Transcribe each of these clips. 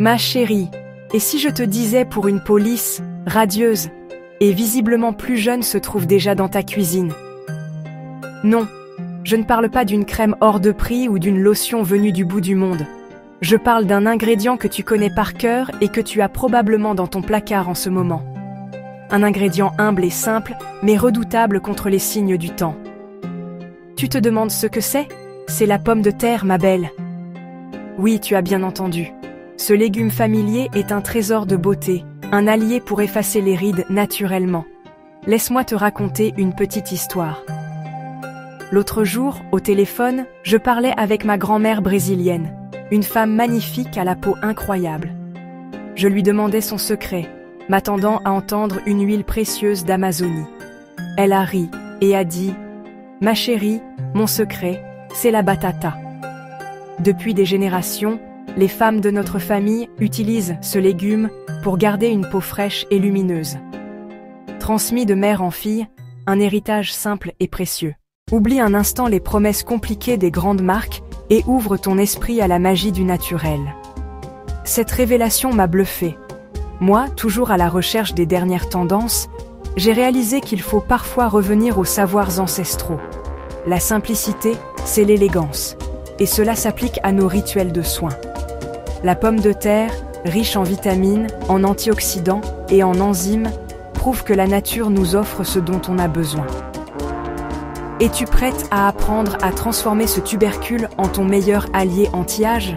Ma chérie, et si je te disais pour une peau lisse, radieuse, et visiblement plus jeune se trouve déjà dans ta cuisine? Non, je ne parle pas d'une crème hors de prix ou d'une lotion venue du bout du monde. Je parle d'un ingrédient que tu connais par cœur et que tu as probablement dans ton placard en ce moment. Un ingrédient humble et simple, mais redoutable contre les signes du temps. Tu te demandes ce que c'est? C'est la pomme de terre, ma belle. Oui, tu as bien entendu. Ce légume familier est un trésor de beauté, un allié pour effacer les rides naturellement. Laisse-moi te raconter une petite histoire. L'autre jour, au téléphone, je parlais avec ma grand-mère brésilienne, une femme magnifique à la peau incroyable. Je lui demandais son secret, m'attendant à entendre une huile précieuse d'Amazonie. Elle a ri et a dit « Ma chérie, mon secret, c'est la batata. » Depuis des générations, les femmes de notre famille utilisent ce légume pour garder une peau fraîche et lumineuse. Transmis de mère en fille, un héritage simple et précieux. Oublie un instant les promesses compliquées des grandes marques et ouvre ton esprit à la magie du naturel. Cette révélation m'a bluffée. Moi, toujours à la recherche des dernières tendances, j'ai réalisé qu'il faut parfois revenir aux savoirs ancestraux. La simplicité, c'est l'élégance. Et cela s'applique à nos rituels de soins. La pomme de terre, riche en vitamines, en antioxydants et en enzymes, prouve que la nature nous offre ce dont on a besoin. Es-tu prête à apprendre à transformer ce tubercule en ton meilleur allié anti-âge?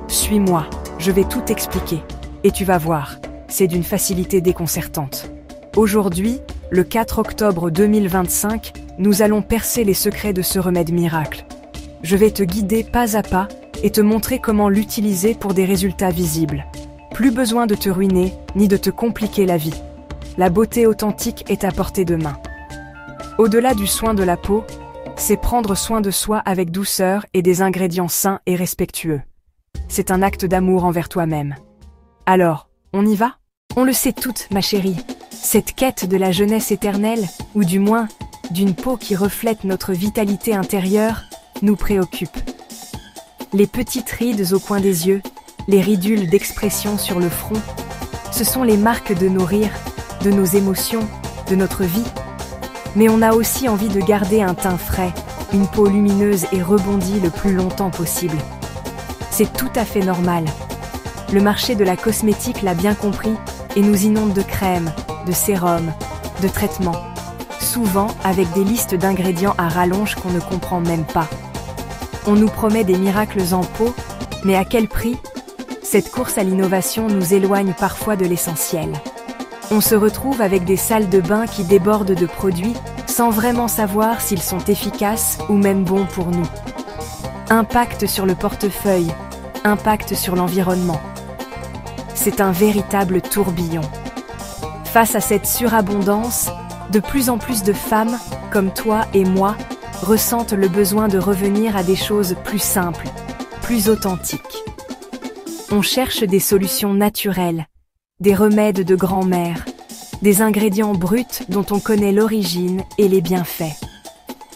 Suis-moi, je vais tout expliquer. Et tu vas voir, c'est d'une facilité déconcertante. Aujourd'hui, le 4 octobre 2025, nous allons percer les secrets de ce remède miracle. Je vais te guider pas à pas et te montrer comment l'utiliser pour des résultats visibles. Plus besoin de te ruiner, ni de te compliquer la vie. La beauté authentique est à portée de main. Au-delà du soin de la peau, c'est prendre soin de soi avec douceur et des ingrédients sains et respectueux. C'est un acte d'amour envers toi-même. Alors, on y va? On le sait toutes, ma chérie. Cette quête de la jeunesse éternelle, ou du moins, d'une peau qui reflète notre vitalité intérieure, nous préoccupe. Les petites rides au coin des yeux, les ridules d'expression sur le front, ce sont les marques de nos rires, de nos émotions, de notre vie. Mais on a aussi envie de garder un teint frais, une peau lumineuse et rebondie le plus longtemps possible. C'est tout à fait normal. Le marché de la cosmétique l'a bien compris et nous inonde de crèmes, de sérums, de traitements, souvent avec des listes d'ingrédients à rallonge qu'on ne comprend même pas. On nous promet des miracles en peau, mais à quel prix? Cette course à l'innovation nous éloigne parfois de l'essentiel. On se retrouve avec des salles de bain qui débordent de produits sans vraiment savoir s'ils sont efficaces ou même bons pour nous. Impact sur le portefeuille, impact sur l'environnement. C'est un véritable tourbillon. Face à cette surabondance, de plus en plus de femmes, comme toi et moi, ressentent le besoin de revenir à des choses plus simples, plus authentiques. On cherche des solutions naturelles, des remèdes de grand-mère, des ingrédients bruts dont on connaît l'origine et les bienfaits.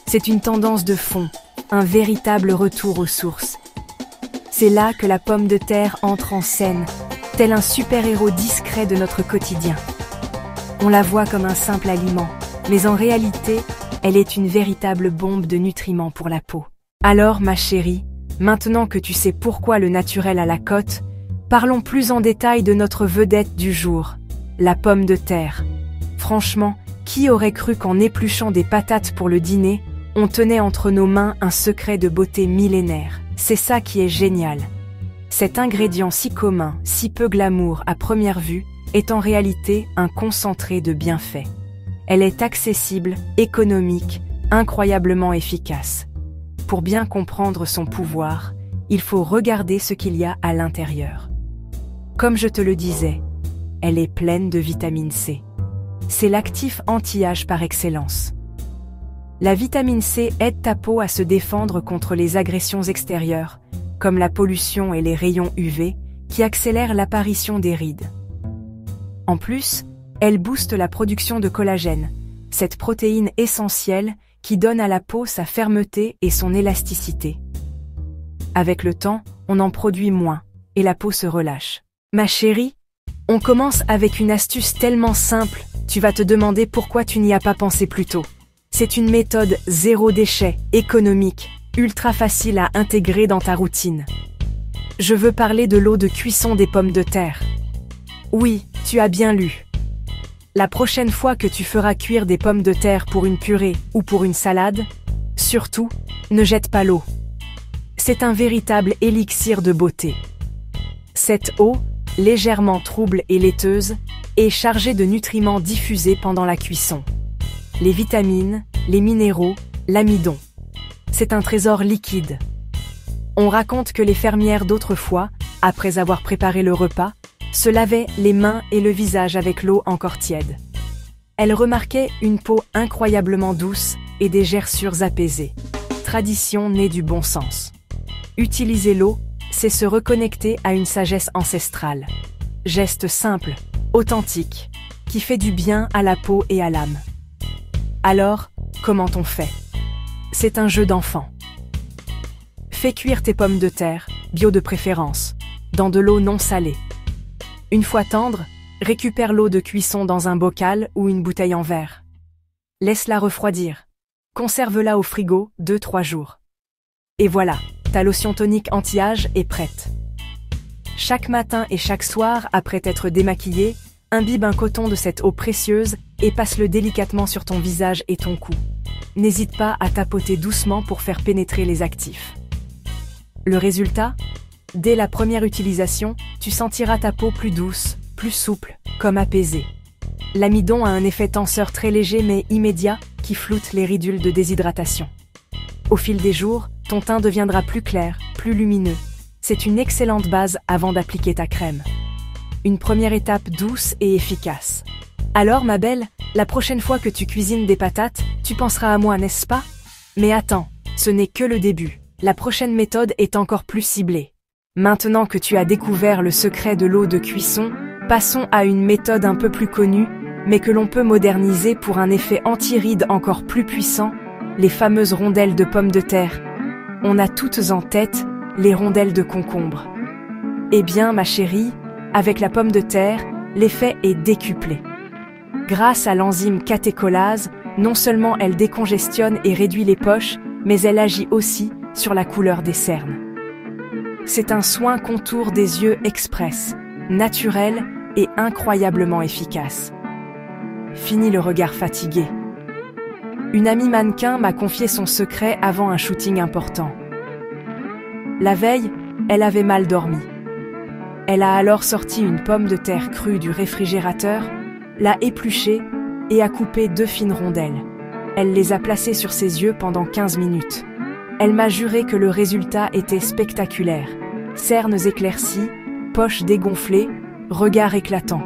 C'est une tendance de fond, un véritable retour aux sources. C'est là que la pomme de terre entre en scène, tel un super-héros discret de notre quotidien. On la voit comme un simple aliment, mais en réalité, elle est une véritable bombe de nutriments pour la peau. Alors, ma chérie, maintenant que tu sais pourquoi le naturel a la cote, parlons plus en détail de notre vedette du jour, la pomme de terre. Franchement, qui aurait cru qu'en épluchant des patates pour le dîner, on tenait entre nos mains un secret de beauté millénaire? C'est ça qui est génial. Cet ingrédient si commun, si peu glamour à première vue, est en réalité un concentré de bienfaits. Elle est accessible, économique, incroyablement efficace. Pour bien comprendre son pouvoir, il faut regarder ce qu'il y a à l'intérieur. Comme je te le disais, elle est pleine de vitamine C. C'est l'actif anti-âge par excellence. La vitamine C aide ta peau à se défendre contre les agressions extérieures, comme la pollution et les rayons UV, qui accélèrent l'apparition des rides. En plus, elle booste la production de collagène, cette protéine essentielle qui donne à la peau sa fermeté et son élasticité. Avec le temps, on en produit moins et la peau se relâche. Ma chérie, on commence avec une astuce tellement simple, tu vas te demander pourquoi tu n'y as pas pensé plus tôt. C'est une méthode zéro déchet, économique, ultra facile à intégrer dans ta routine. Je veux parler de l'eau de cuisson des pommes de terre. Oui, tu as bien lu. La prochaine fois que tu feras cuire des pommes de terre pour une purée ou pour une salade, surtout, ne jette pas l'eau. C'est un véritable élixir de beauté. Cette eau, légèrement trouble et laiteuse, est chargée de nutriments diffusés pendant la cuisson. Les vitamines, les minéraux, l'amidon. C'est un trésor liquide. On raconte que les fermières d'autrefois, après avoir préparé le repas, se lavaient les mains et le visage avec l'eau encore tiède. Elles remarquaient une peau incroyablement douce et des gerçures apaisées. Tradition née du bon sens. Utiliser l'eau, c'est se reconnecter à une sagesse ancestrale. Geste simple, authentique, qui fait du bien à la peau et à l'âme. Alors, comment on fait? C'est un jeu d'enfant. Fais cuire tes pommes de terre, bio de préférence, dans de l'eau non salée. Une fois tendre, récupère l'eau de cuisson dans un bocal ou une bouteille en verre. Laisse-la refroidir. Conserve-la au frigo 2-3 jours. Et voilà, ta lotion tonique anti-âge est prête. Chaque matin et chaque soir, après t'être démaquillé, imbibe un coton de cette eau précieuse et passe-le délicatement sur ton visage et ton cou. N'hésite pas à tapoter doucement pour faire pénétrer les actifs. Le résultat? Dès la première utilisation, tu sentiras ta peau plus douce, plus souple, comme apaisée. L'amidon a un effet tenseur très léger mais immédiat qui floute les ridules de déshydratation. Au fil des jours, ton teint deviendra plus clair, plus lumineux. C'est une excellente base avant d'appliquer ta crème. Une première étape douce et efficace. Alors, ma belle, la prochaine fois que tu cuisines des patates, tu penseras à moi, n'est-ce pas? Mais attends, ce n'est que le début. La prochaine méthode est encore plus ciblée. Maintenant que tu as découvert le secret de l'eau de cuisson, passons à une méthode un peu plus connue, mais que l'on peut moderniser pour un effet anti-rides encore plus puissant, les fameuses rondelles de pommes de terre. On a toutes en tête les rondelles de concombre. Eh bien, ma chérie, avec la pomme de terre, l'effet est décuplé. Grâce à l'enzyme catécholase, non seulement elle décongestionne et réduit les poches, mais elle agit aussi sur la couleur des cernes. C'est un soin contour des yeux express, naturel et incroyablement efficace. Fini le regard fatigué. Une amie mannequin m'a confié son secret avant un shooting important. La veille, elle avait mal dormi. Elle a alors sorti une pomme de terre crue du réfrigérateur, l'a épluchée et a coupé 2 fines rondelles. Elle les a placées sur ses yeux pendant 15 minutes. Elle m'a juré que le résultat était spectaculaire. Cernes éclaircies, poches dégonflées, regard éclatant.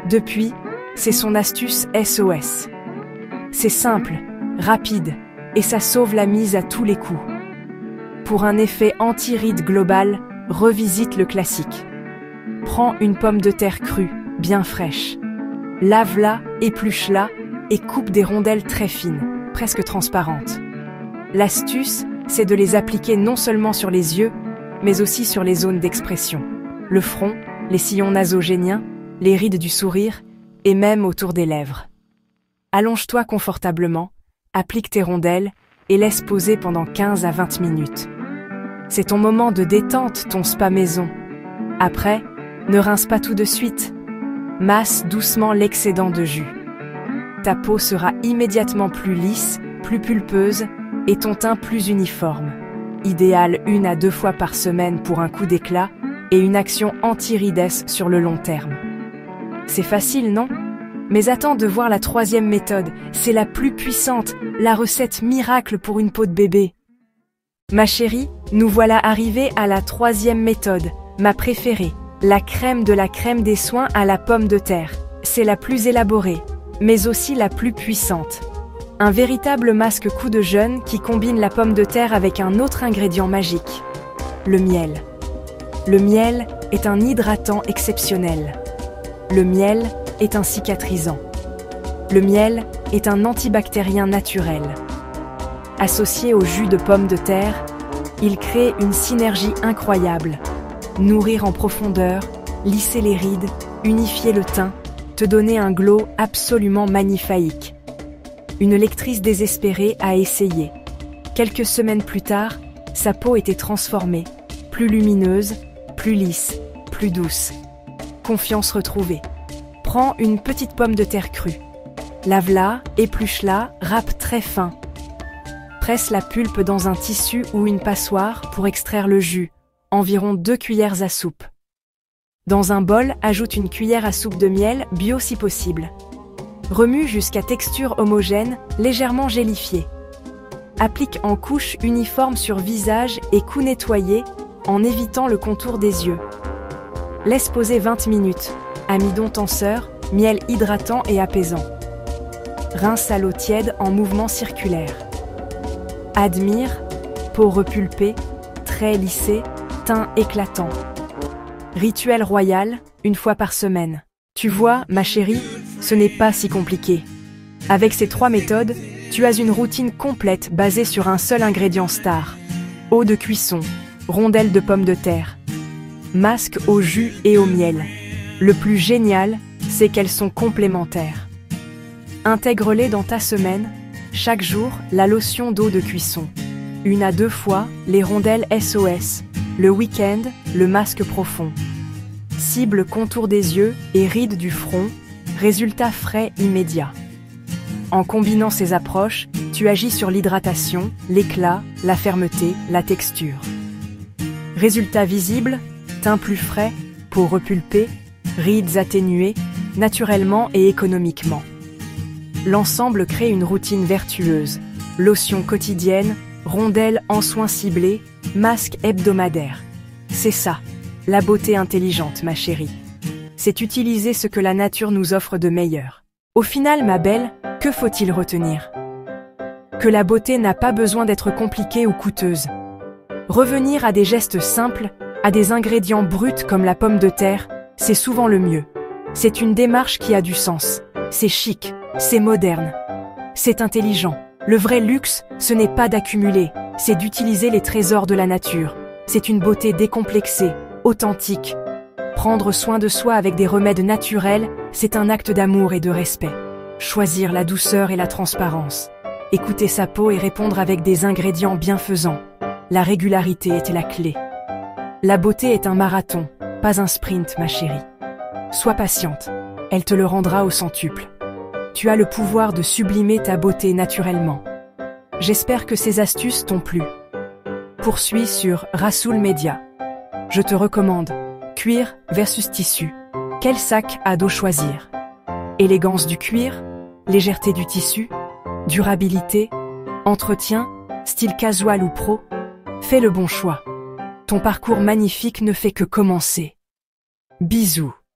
Depuis, c'est son astuce SOS. C'est simple, rapide, et ça sauve la mise à tous les coups. Pour un effet anti-rides global, revisite le classique. Prends une pomme de terre crue, bien fraîche. Lave-la, épluche-la et coupe des rondelles très fines, presque transparentes. L'astuce, c'est de les appliquer non seulement sur les yeux, mais aussi sur les zones d'expression. Le front, les sillons nasogéniens, les rides du sourire et même autour des lèvres. Allonge-toi confortablement, applique tes rondelles et laisse poser pendant 15 à 20 minutes. C'est ton moment de détente, ton spa maison. Après, ne rince pas tout de suite. Masse doucement l'excédent de jus. Ta peau sera immédiatement plus lisse, plus pulpeuse et ton teint plus uniforme. Idéal 1 à 2 fois par semaine pour un coup d'éclat et une action anti-rides sur le long terme. C'est facile, non? Mais attends de voir la 3e méthode, c'est la plus puissante, la recette miracle pour une peau de bébé. Ma chérie, nous voilà arrivés à la 3e méthode, ma préférée, la crème de la crème des soins à la pomme de terre. C'est la plus élaborée, mais aussi la plus puissante. Un véritable masque coup de jeune qui combine la pomme de terre avec un autre ingrédient magique, le miel. Le miel est un hydratant exceptionnel. Le miel est un cicatrisant. Le miel est un antibactérien naturel. Associé au jus de pomme de terre, il crée une synergie incroyable. Nourrir en profondeur, lisser les rides, unifier le teint, te donner un glow absolument magnifique. Une lectrice désespérée a essayé. Quelques semaines plus tard, sa peau était transformée, plus lumineuse, plus lisse, plus douce. Confiance retrouvée. Prends une petite pomme de terre crue. Lave-la, épluche-la, râpe très fin. Presse la pulpe dans un tissu ou une passoire pour extraire le jus, environ 2 cuillères à soupe. Dans un bol, ajoute une cuillère à soupe de miel, bio si possible. Remue jusqu'à texture homogène, légèrement gélifiée. Applique en couche uniforme sur visage et cou nettoyé en évitant le contour des yeux. Laisse poser 20 minutes. Amidon tenseur, miel hydratant et apaisant. Rince à l'eau tiède en mouvement circulaire. Admire, peau repulpée, traits lissés, teint éclatant. Rituel royal, 1 fois par semaine. Tu vois, ma chérie, ce n'est pas si compliqué. Avec ces 3 méthodes, tu as une routine complète basée sur un seul ingrédient star. Eau de cuisson, rondelles de pommes de terre, masque au jus et au miel. Le plus génial, c'est qu'elles sont complémentaires. Intègre-les dans ta semaine, chaque jour, la lotion d'eau de cuisson. 1 à 2 fois, les rondelles SOS. Le week-end, le masque profond. Cible contour des yeux et rides du front, résultat frais immédiat. En combinant ces approches, tu agis sur l'hydratation, l'éclat, la fermeté, la texture. Résultat visible, teint plus frais, peau repulpée, rides atténuées, naturellement et économiquement. L'ensemble crée une routine vertueuse. Lotion quotidienne, rondelles en soins ciblés, masque hebdomadaire. C'est ça, la beauté intelligente, ma chérie. C'est utiliser ce que la nature nous offre de meilleur. Au final, ma belle, que faut-il retenir? Que la beauté n'a pas besoin d'être compliquée ou coûteuse. Revenir à des gestes simples, à des ingrédients bruts comme la pomme de terre, c'est souvent le mieux. C'est une démarche qui a du sens. C'est chic, c'est moderne. C'est intelligent. Le vrai luxe, ce n'est pas d'accumuler, c'est d'utiliser les trésors de la nature. C'est une beauté décomplexée, authentique. Prendre soin de soi avec des remèdes naturels, c'est un acte d'amour et de respect. Choisir la douceur et la transparence. Écouter sa peau et répondre avec des ingrédients bienfaisants. La régularité est la clé. La beauté est un marathon, pas un sprint, ma chérie. Sois patiente, elle te le rendra au centuple. Tu as le pouvoir de sublimer ta beauté naturellement. J'espère que ces astuces t'ont plu. Poursuis sur Rassoul Média. Je te recommande cuir versus tissu. Quel sac à dos choisir? Élégance du cuir, légèreté du tissu, durabilité, entretien, style casual ou pro. Fais le bon choix. Ton parcours magnifique ne fait que commencer. Bisous.